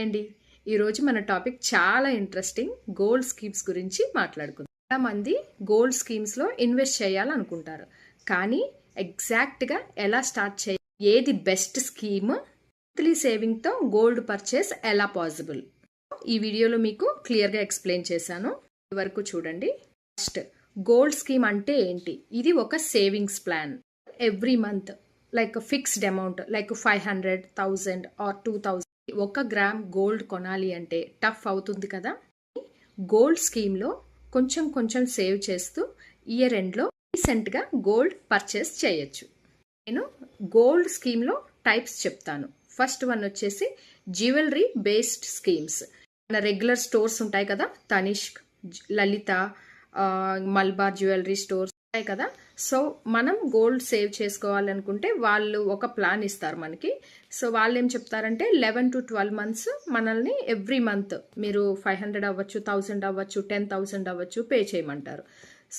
అండి ఈరోజు మన టాపిక్ చాలా ఇంట్రెస్టింగ్ గోల్డ్ స్కీమ్స్ గురించి మాట్లాడుకుందాం. చాలా మంది గోల్డ్ స్కీమ్స్లో ఇన్వెస్ట్ చేయాలనుకుంటారు, కానీ ఎగ్జాక్ట్గా ఎలా స్టార్ట్ చేయాలి, ఏది బెస్ట్ స్కీమ్, మంత్లీ సేవింగ్తో గోల్డ్ పర్చేస్ ఎలా పాసిబుల్, ఈ వీడియోలో మీకు క్లియర్గా ఎక్స్ప్లెయిన్ చేశాను. వరకు చూడండి. ఫస్ట్, గోల్డ్ స్కీమ్ అంటే ఏంటి? ఇది ఒక savings plan. Every month like fixed amount like 500, 1000 or 2000 1 gram gold కొనాలి అంటే టఫ్ అవుతుంది కదా. గోల్డ్ స్కీమ్లో కొంచెం కొంచెం సేవ్ చేస్తూ ఇయర్ ఎండ్లో రీసెంట్గా గోల్డ్ పర్చేస్ చేయొచ్చు. నేను గోల్డ్ స్కీమ్లో టైప్స్ చెప్తాను. ఫస్ట్ వన్ వచ్చేసి జ్యువెలరీ బేస్డ్ స్కీమ్స్. మన రెగ్యులర్ స్టోర్స్ ఉంటాయి కదా, తనిష్క్, లలిత, మల్బార్ జ్యువెలరీ స్టోర్స్ ఉంటాయి కదా. సో మనం గోల్డ్ సేవ్ చేసుకోవాలనుకుంటే వాళ్ళు ఒక ప్లాన్ ఇస్తారు మనకి. సో వాళ్ళు ఏం చెప్తారంటే 11 to 12 months మనల్ని ఎవ్రీ మంత్ మీరు 500 అవ్వచ్చు, 1000 అవ్వచ్చు, 10,000 అవ్వచ్చు పే చేయమంటారు.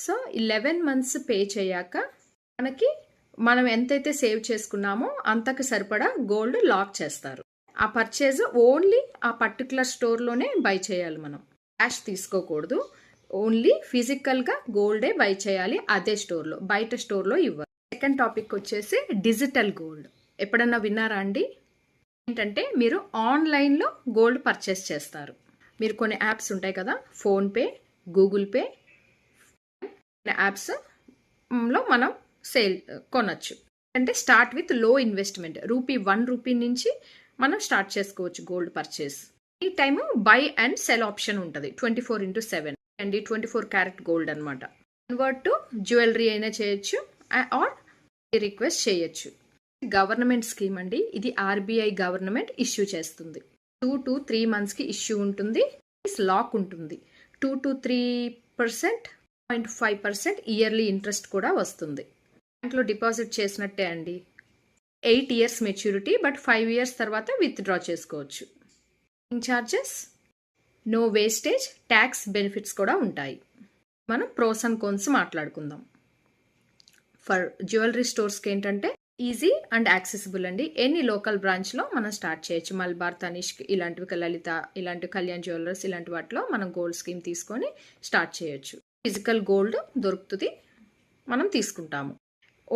సో 11 months పే చేయాక మనం ఎంతైతే సేవ్ చేసుకున్నామో అంతకు సరిపడా గోల్డ్ లాక్ చేస్తారు. ఆ పర్చేజ్ ఓన్లీ ఆ పర్టికులర్ స్టోర్లోనే బై చేయాలి. మనం క్యాష్ తీసుకోకూడదు. ఓన్లీ ఫిజికల్గా గోల్డే బై చేయాలి అదే స్టోర్లో, బయట స్టోర్లో ఇవ్వరు. సెకండ్ టాపిక్ వచ్చేసి డిజిటల్ గోల్డ్. ఎప్పుడన్నా విన్నారా అండి? ఏంటంటే మీరు ఆన్లైన్లో గోల్డ్ పర్చేస్ చేస్తారు. మీరు కొన్ని యాప్స్ ఉంటాయి కదా, ఫోన్పే, గూగుల్ పే యాప్స్లో మనం సేల్ కొనచ్చు. అంటే స్టార్ట్ విత్ లో ఇన్వెస్ట్మెంట్, ₹1 నుంచి మనం స్టార్ట్ చేసుకోవచ్చు గోల్డ్ పర్చేస్. ఈ time by and cell option ఉంటుంది 24/7 అండి. 24 క్యారెట్ గోల్డ్ అనమాట. కన్వర్ట్ టు జ్యువెలరీ అయినా చేయొచ్చు ఆర్ రిక్వెస్ట్ చేయొచ్చు. గవర్నమెంట్ స్కీమ్ అండి. ఇది ఆర్బీఐ గవర్నమెంట్ ఇష్యూ చేస్తుంది. 2 to 3 monthsకి ఇష్యూ ఉంటుంది. లాక్ ఉంటుంది. 2 to 3%, 0.5% ఇయర్లీ ఇంట్రెస్ట్ కూడా వస్తుంది. బ్యాంక్లో డిపాజిట్ చేసినట్టే అండి. 8 years మెచ్యూరిటీ, బట్ 5 years తర్వాత విత్డ్రా చేసుకోవచ్చు. Charges, no wastage, tax benefits కూడా ఉంటాయి. మనం ప్రోస్ అండ్ కోన్స్ మాట్లాడుకుందాం. ఫర్ జ్యువెలరీ స్టోర్స్కి ఏంటంటే ఈజీ అండ్ యాక్సెసిబుల్ అండి. ఎనీ లోకల్ బ్రాంచ్లో మనం స్టార్ట్ చేయొచ్చు. మల్బార్, తనిష్క్ ఇలాంటివి, లలిత ఇలాంటి, కళ్యాణ్ జ్యువెలర్స్ ఇలాంటి వాటిలో మనం గోల్డ్ స్కీమ్ తీసుకొని స్టార్ట్ చేయొచ్చు. ఫిజికల్ గోల్డ్ దొరుకుతుంది, మనం తీసుకుంటాము.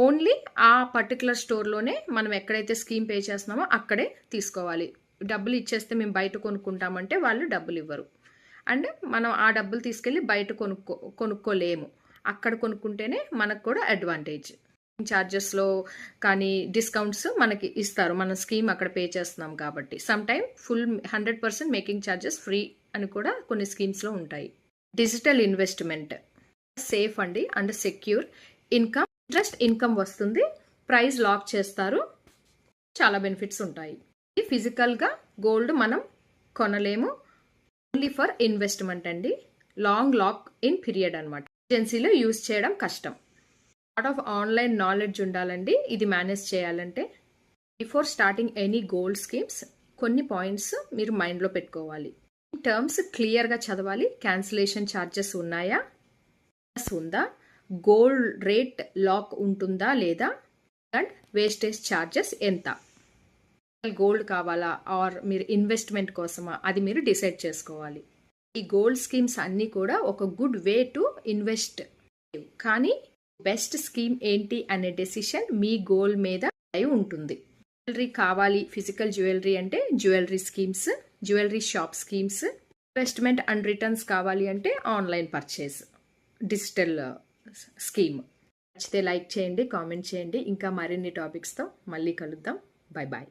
ఓన్లీ ఆ పర్టికులర్ స్టోర్లోనే మనం ఎక్కడైతే స్కీమ్ పే చేస్తున్నామో అక్కడే తీసుకోవాలి. డబ్బులు ఇచ్చేస్తే మేము బయట కొనుక్కుంటామంటే వాళ్ళు డబ్బులు ఇవ్వరు. అండ్ మనం ఆ డబ్బులు తీసుకెళ్ళి బయట కొనుక్కోలేము. అక్కడ కొనుక్కుంటేనే మనకు కూడా అడ్వాంటేజ్. ఛార్జెస్లో కానీ డిస్కౌంట్స్ మనకి ఇస్తారు. మన స్కీమ్ అక్కడ పే చేస్తున్నాం కాబట్టి. Some time full 100% making charges free అని కూడా కొన్ని స్కీమ్స్లో ఉంటాయి. డిజిటల్ ఇన్వెస్ట్మెంట్ సేఫ్ అండి and secure. Income, interest income వస్తుంది. ప్రైస్ లాక్ చేస్తారు. చాలా బెనిఫిట్స్ ఉంటాయి. ఫిజికల్గా గోల్డ్ మనం కొనలేము, ఓన్లీ ఫర్ ఇన్వెస్ట్మెంట్ అండి. లాంగ్ లాక్ ఇన్ పీరియడ్ అనమాట. ఏజెన్సీలో యూజ్ చేయడం కష్టం. లాట్ ఆఫ్ ఆన్లైన్ నాలెడ్జ్ ఉండాలండి ఇది మేనేజ్ చేయాలంటే. Before starting any gold schemes కొన్ని పాయింట్స్ మీరు మైండ్లో పెట్టుకోవాలి. టర్మ్స్ క్లియర్గా చదవాలి. క్యాన్సిలేషన్ ఛార్జెస్ ఉన్నాయా, ఉందా, గోల్డ్ రేట్ లాక్ ఉంటుందా లేదా, అండ్ వేస్టేజ్ ఛార్జెస్ ఎంత, గోల్డ్ కావాలా ఆర్ మీరు ఇన్వెస్ట్మెంట్ కోసమా, అది మీరు డిసైడ్ చేసుకోవాలి. ఈ గోల్డ్ స్కీమ్స్ అన్నీ కూడా ఒక గుడ్ వే టు ఇన్వెస్ట్, కానీ బెస్ట్ స్కీమ్ ఏంటి అనే డెసిషన్ మీ గోల్ మీద అయి ఉంటుంది. జ్యువెలరీ కావాలి, ఫిజికల్ జ్యువెలరీ అంటే jewellery schemes, jewellery shop schemes. Investment and returns కావాలి అంటే ఆన్లైన్ పర్చేస్, డిజిటల్ స్కీమ్. నచ్చితే లైక్ చేయండి, కామెంట్ చేయండి. ఇంకా మరిన్ని టాపిక్స్తో మళ్ళీ కలుద్దాం. Bye bye.